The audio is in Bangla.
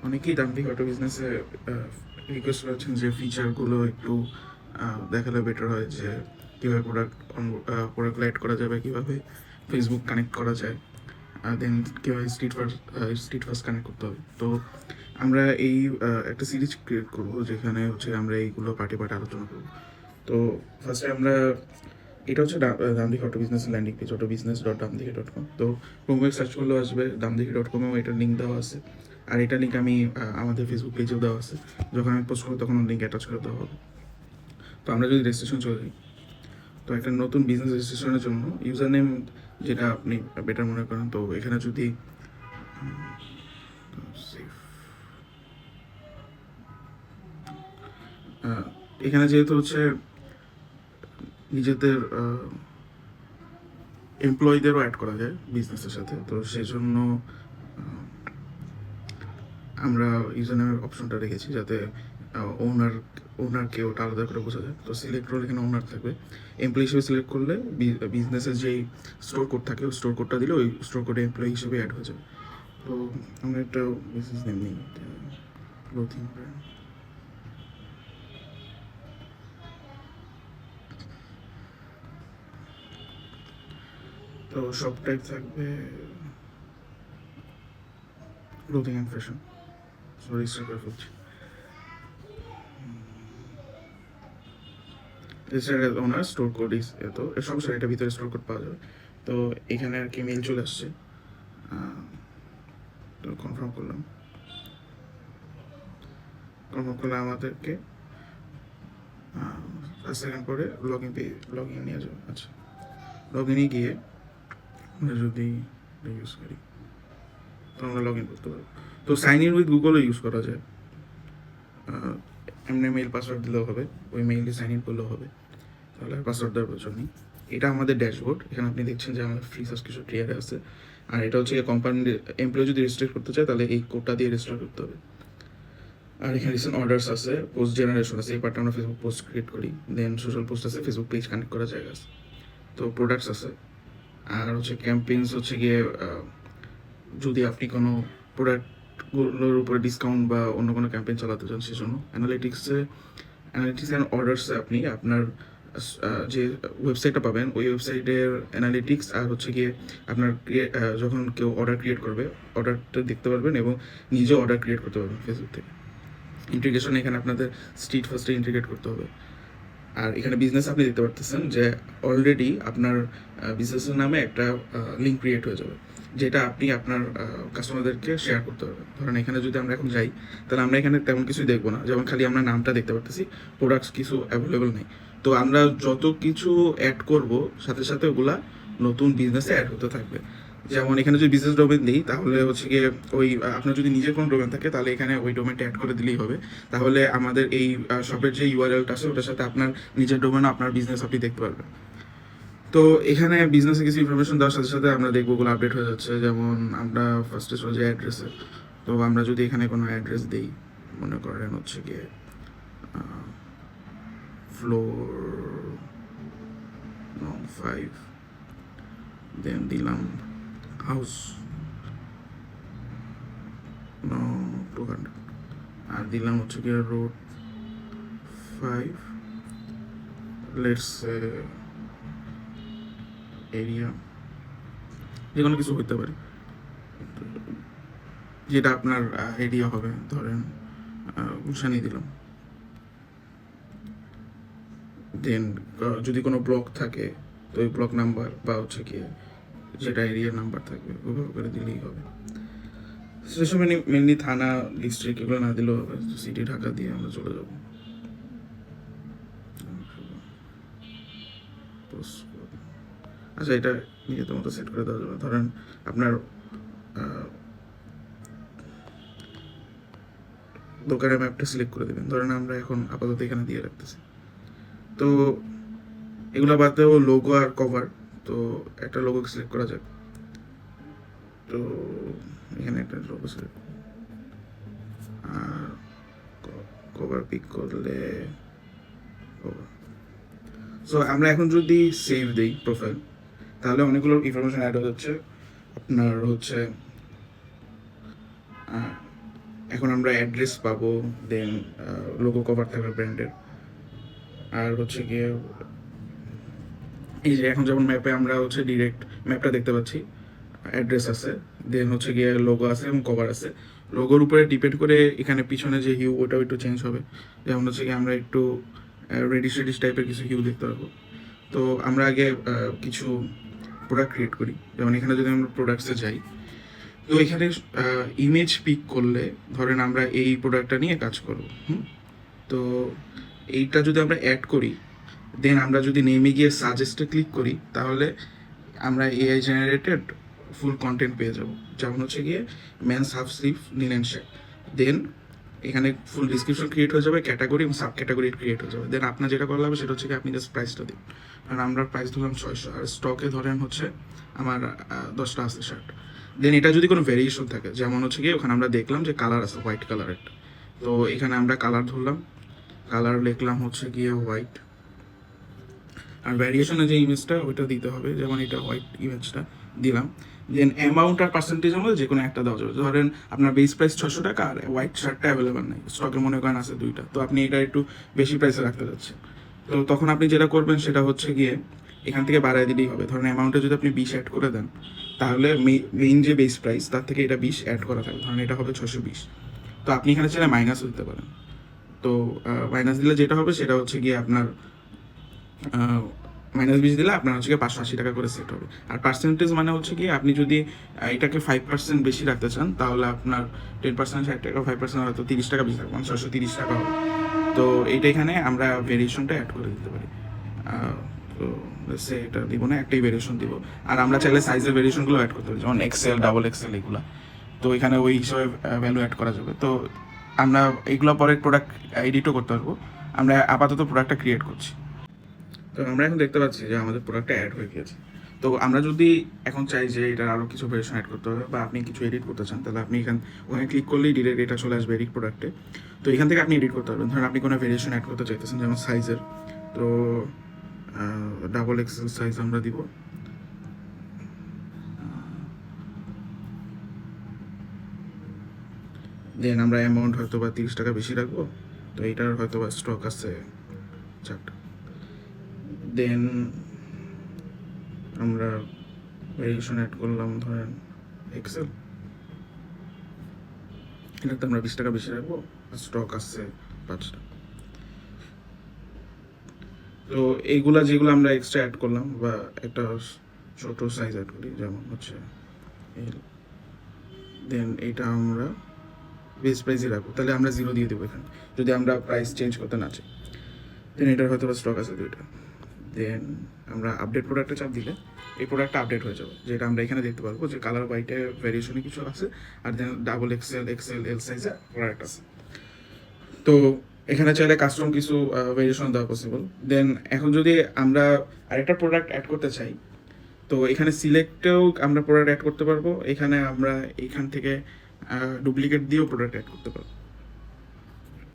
অনেকেই দাম্ভিক অটো বিজনেসে রিকোয়েস্ট করেছেন যে ফিচারগুলো একটু দেখালে বেটার হয়, যে কীভাবে প্রোডাক্ট অ্যাড করা যাবে, কীভাবে ফেসবুক কানেক্ট করা যায়, দেন কীভাবে স্ট্রিট ফার্স্ট কানেক্ট করতে হবে। তো আমরা এই একটা সিরিজ ক্রিয়েট করবো যেখানে হচ্ছে আমরা এইগুলো পার্টি আলোচনা করবো। তো ফার্স্টে আমরা এটা হচ্ছে Damdigi auto business landing page, auto-business.damdigi.com। তো ক্রোমে সার্চ করলেও আসবে, damdigi.com-এও এটার লিঙ্ক দেওয়া আছে। আর এটার লিঙ্ক আমি আমাদের ফেসবুক পেজেও দেওয়া আছে, যখন আমি পোস্ট করবো তখন লিঙ্ক অ্যাটাচ করে দেওয়া হবে। তো আমরা যদি রেজিস্ট্রেশন চলে যাই, তো একটা নতুন বিজনেস রেজিস্ট্রেশনের জন্য ইউজার নেম যেটা আপনি বেটার মনে করেন, তো এখানে যদি এখানে যেহেতু হচ্ছে নিজেদের এমপ্লয়ীদেরও অ্যাড করা যায় বিজনেসের সাথে, তো সেই জন্য আমরা ইউজার নেমের অপশনটা রেখেছি যাতে ওনারকে ওটা আলাদা করে বোঝা যায়। তো সিলেক্ট রোল এখানে ওনার থাকবে, এমপ্লয়ি হিসেবে সিলেক্ট করলে বিজনেসের যেই স্টোর কোড থাকে ওই স্টোর কোডটা দিলে ওই স্টোর কোডে এমপ্লয়ি হিসেবে অ্যাড হয়ে যাবে। তো আমরা একটা বিজনেস নেম নিই, ক্লোথিং ব্র্যান্ড। তো সব টাইপ থাকবে ক্লোথিং অ্যান্ড ফ্যাশন। রেজিস্টার করে ফেলছি। রেজিস্টার ওনার স্টোর কোড ইস এত, সমস্যা এটার ভিতরে স্টোর কোড পাওয়া যাবে। তো এখানে আর কি মেল চলে আসছে, তো কনফার্ম করলে আমাদেরকে 5 সেকেন্ড পরে লগ ইন নিয়ে যাবে। আচ্ছা, লগ ইনে গিয়ে আমরা যদি ইউজ করি তো আমরা লগ ইন করতে পারবো। তো সাইন ইন উইথ গুগলও ইউজ করা যায়, এমনি মেইল পাসওয়ার্ড দিলেও হবে, ওই মেইলে সাইন ইন করলেও হবে, তাহলে পাসওয়ার্ড দেওয়ার প্রয়োজন নেই। এটা আমাদের ড্যাশবোর্ড, এখানে আপনি দেখছেন যে আমার ফ্রি সাবস্ক্রিপশন ক্লিয়ারে আছে। আর এটা হচ্ছে কোম্পানির এমপ্লয়ি যদি রেজিস্টার করতে চায় তাহলে এই কোডটা দিয়ে রেজিস্টার করতে হবে। আর এখানে রিসেন্ট অর্ডার্স আছে, পোস্ট জেনারেশন আছে, এই পার্টটা আমরা ফেসবুক পোস্ট ক্রিয়েট করি, দেন সোশ্যাল পোস্ট আছে, ফেসবুক পেজ কানেক্ট করা জায়গা আছে, তো প্রোডাক্টস আছে। আর হচ্ছে ক্যাম্পেইনস হচ্ছে গিয়ে যদি আপনি কোনো প্রোডাক্টগুলোর উপরে ডিসকাউন্ট বা অন্য কোনো ক্যাম্পেইন চালাতে চান সেজন্য। অ্যানালিটিক্স অ্যান্ড অর্ডার্সে আপনি আপনার যে ওয়েবসাইটটা পাবেন ওই ওয়েবসাইটের অ্যানালিটিক্স আর হচ্ছে গিয়ে আপনার যখন কেউ অর্ডার ক্রিয়েট করবে অর্ডারটা দেখতে পারবেন এবং নিজেও অর্ডার ক্রিয়েট করতে পারবেন ফেসবুক থেকে। ইন্টিগ্রেশন এখানে আপনাদের স্ট্রিট ফার্স্টে ইন্টিগ্রেট করতে হবে। আর এখানে বিজনেস আপনি দেখতে পারতেছেন যে অলরেডি আপনার বিজনেসের নামে একটা লিঙ্ক ক্রিয়েট হয়ে যাবে, যেটা আপনি আপনার কাস্টমারদেরকে শেয়ার করতে পারবেন। ধরেন এখানে যদি আমরা এখন যাই তাহলে আমরা এখানে তেমন কিছুই দেখবো না, যেমন খালি আমরা নামটা দেখতে পারতেছি, প্রোডাক্টস কিছু অ্যাভেলেবল নেই। তো আমরা যত কিছু অ্যাড করব সাথে সাথে ওগুলা নতুন বিজনেসে অ্যাড হতে থাকবে। যেমন এখানে যদি বিজনেস ডোমেন দিই তাহলে হচ্ছে গিয়ে ওই আপনার যদি নিজের কোনো ডোমেন থাকে তাহলে এখানে ওই ডোমেনটা অ্যাড করে দিলেই হবে। তাহলে আমাদের এই শপের যে ইউআরএলটা আছে ওটার সাথে আপনার নিজের ডোমেন আপনার বিজনেস আপনি দেখতে পারবেন। তো এখানে বিজনেসে কিছু ইনফরমেশন দেওয়ার সাথে সাথে আমরা দেখবো ওগুলো আপডেট হয়ে যাচ্ছে। যেমন আমরা ফার্স্টে চলে যাই অ্যাড্রেসে। তো আমরা যদি এখানে কোনো অ্যাড্রেস দিই, মনে করেন হচ্ছে গিয়ে ফ্লোর 5, দেন দিলাম হাউস 200, আর দিলাম হচ্ছে গিয়ে রোড 5, লেটস এরিয়া, যে কোনো কিছু হতে পারে যেটা আপনার এরিয়া হবে। ধরেন গুলশানি দিলাম, দেন যদি কোনো ব্লক থাকে তো ওই ব্লক নাম্বার বা হচ্ছে কি যেটা এরিয়ার নাম্বার থাকবে ওইভাবে করে দিলেই হবে। সেসব মেনলি থানা ডিস্ট্রিক্ট এগুলো না দিলেও হবে, সিটি ঢাকা দিয়ে আমরা চলে যাব। আচ্ছা, এটা নিজেদের মতো সেট করে দেওয়া যাবে। ধরেন আপনার দোকানের ম্যাপটা সিলেক্ট করে দেবেন, ধরেন আমরা এখন আপাতত এখানে দিয়ে রাখতেছি। তো এগুলো বাদ দেবো লোগো আর কভার, তো একটা লোগো সিলেক্ট করা যাক। তো এখানে একটা লোগো সিলেক্ট, আর কভার পিক করলে কভার। সো আমরা এখন যদি সেভ দিই প্রোফাইল তাহলে অনেকগুলো ইনফরমেশন অ্যাড হয়ে যাচ্ছে। আপনার হচ্ছে এখন আমরা অ্যাড্রেস পাবো, দেন লোগো কভার থাকবে ব্র্যান্ডের, আর হচ্ছে গিয়ে এই যে এখন যেমন ম্যাপে আমরা হচ্ছে ডিরেক্ট ম্যাপটা দেখতে পাচ্ছি, অ্যাড্রেস আছে, দেন হচ্ছে গিয়ে লোগো আছে এবং কভার আছে। লোগোর উপরে ডিপেন্ড করে এখানে পিছনে যে হিউ ওটাও একটু চেঞ্জ হবে। যেমন হচ্ছে গিয়ে আমরা একটু রেডিশ টাইপের কিছু হিউ দেখতে পারবো। তো আমরা আগে কিছু প্রোডাক্ট ক্রিয়েট করি। যেমন এখানে যদি আমরা প্রোডাক্টসে যাই, তো এখানে ইমেজ পিক করলে ধরেন আমরা এই প্রোডাক্টটা নিয়ে কাজ করব। তো এইটা যদি আমরা অ্যাড করি, দেন আমরা যদি নেমে গিয়ে সাজেস্টে ক্লিক করি, তাহলে আমরা এআই জেনারেটেড ফুল কন্টেন্ট পেয়ে যাব। যেমন হচ্ছে গিয়ে men's half sleeve linen shirt, then এখানে ফুল ডিসক্রিপশন ক্রিয়েট হয়ে যাবে, ক্যাটাগরি এবং সাব ক্যাটাগরি ক্রিয়েট হয়ে যাবে। দেন আপনার যেটা করা হবে সেটা হচ্ছে কি আপনি জাস্ট প্রাইসটা দিন। কারণ আমরা প্রাইস ধরলাম 600, আর স্টকে ধরেন হচ্ছে আমার 10টা আছে শার্ট। দেন এটা যদি কোনো ভেরিয়েশন থাকে, যেমন হচ্ছে গিয়ে ওখানে আমরা দেখলাম যে কালার আছে হোয়াইট কালারের, তো এখানে আমরা কালার ধরলাম, কালার লিখলাম হচ্ছে গিয়ে হোয়াইট, আর ভ্যারিয়েশনের যে ইমেজটা ওইটা দিতে হবে, যেমন এটা হোয়াইট ইমেজটা দিলাম। দেন অ্যামাউন্ট আর পার্সেন্টেজের মধ্যে যে কোনো একটা দেওয়া যাবে। ধরেন আপনার বেস প্রাইস 600 টাকা আর হোয়াইট শার্টটা অ্যাভেলেবেল নেই, স্টকে মনে করেন আছে 2টা, তো আপনি এটা একটু বেশি প্রাইসে রাখতে যাচ্ছেন। তো তখন আপনি যেটা করবেন সেটা হচ্ছে গিয়ে এখান থেকে বাড়ায় দিলেই হবে। ধরেন অ্যামাউন্টে যদি আপনি 20 অ্যাড করে দেন, তাহলে মেইন যে বেস প্রাইস তার থেকে এটা 20 অ্যাড করা থাকবে, ধরেন এটা হবে 620। তো আপনি এখানে চাইলে মাইনাসও দিতে পারেন। তো মাইনাস দিলে যেটা হবে সেটা হচ্ছে গিয়ে আপনার -20 দিলে আপনার হচ্ছে গিয়ে 580 টাকা করে সেট হবে। আর পার্সেন্টেজ মানে হচ্ছে কি আপনি যদি এটাকে 5% বেশি রাখতে চান, তাহলে আপনার 10% 60 টাকা, 5% হয়তো 30 টাকা বেশি থাকবে, 630 টাকা হবে। তো এইটা এখানে আমরা ভেরিয়েশনটা অ্যাড করে দিতে পারি। তো সে এটা দিব না, একটাই ভেরিয়েশন দিব। আর আমরা চাইলে সাইজের ভেরিয়েশনগুলো অ্যাড করতে পারি, যেমন এক্সেল, ডাবল এক্সেল এগুলো। তো এখানে ওই হিসাবে ভ্যালু অ্যাড করা যাবে। তো আমরা এইগুলো পরে প্রোডাক্ট এডিটও করতে পারবো। আমরা আপাতত প্রোডাক্টটা ক্রিয়েট করছি। তো আমরা এখন দেখতে পাচ্ছি যে আমাদের প্রোডাক্টটা অ্যাড হয়ে গিয়েছে। তো আমরা যদি এখন চাই যে এটার আরও কিছু ভেরিয়েশন অ্যাড করতে হবে বা আপনি কিছু এডিট করতে চান, তাহলে আপনি ওখানে ক্লিক করলেই ডিরেক্ট এটা চলে আসবে এডিট প্রোডাক্টে। তো এখান থেকে আপনি এডিট করতে পারবেন। ধরুন আপনি কোনো ভেরিয়েশন অ্যাড করতে চাইতেছেন, যেমন সাইজের, তো ডাবল এক্সেল সাইজ আমরা দিব। দেন আমরা অ্যামাউন্ট হয়তো বা 30 টাকা বেশি রাখবো, তো এইটার হয়তো বা স্টক আছে 4টা। দেন আমরা ভেরিয়েশন অ্যাড করলাম, ধরেন এক্সেল, এটাতে আমরা 20 টাকা বেশি রাখবো, স্টক আছে 5টা। তো এইগুলা যেগুলো আমরা এক্সট্রা অ্যাড করলাম, বা একটা ছোট সাইজ অ্যাড করি, যেমন হচ্ছে দেন এটা আমরা বেস প্রাইসে রাখবো, তাহলে আমরা 0 দিয়ে দেবো এখানে, যদি আমরা প্রাইস চেঞ্জ করতে না চাই। দেন এটার হয়তো স্টক আছে 2টা। দেন আমরা আপডেট প্রোডাক্টে চাপ দিলে এই প্রোডাক্টটা আপডেট হয়ে যাবে, যেটা আমরা এখানে দেখতে পারবো যে কালার হোয়াইটে ভ্যারিয়েশনে কিছু আছে, আর দেন ডাবল এক্সেল, এল সাইজে প্রোডাক্ট আছে। তো এখানে চাইলে কাস্টম কিছু ভেরিয়েশন দেওয়া পসিবল। দেন এখন যদি আমরা আরেকটা প্রোডাক্ট অ্যাড করতে চাই, তো এখানে সিলেক্টেও আমরা প্রোডাক্ট অ্যাড করতে পারবো। এখানে আমরা এইখান থেকে ডুপ্লিকেট দিয়েও প্রোডাক্ট অ্যাড করতে পারবো।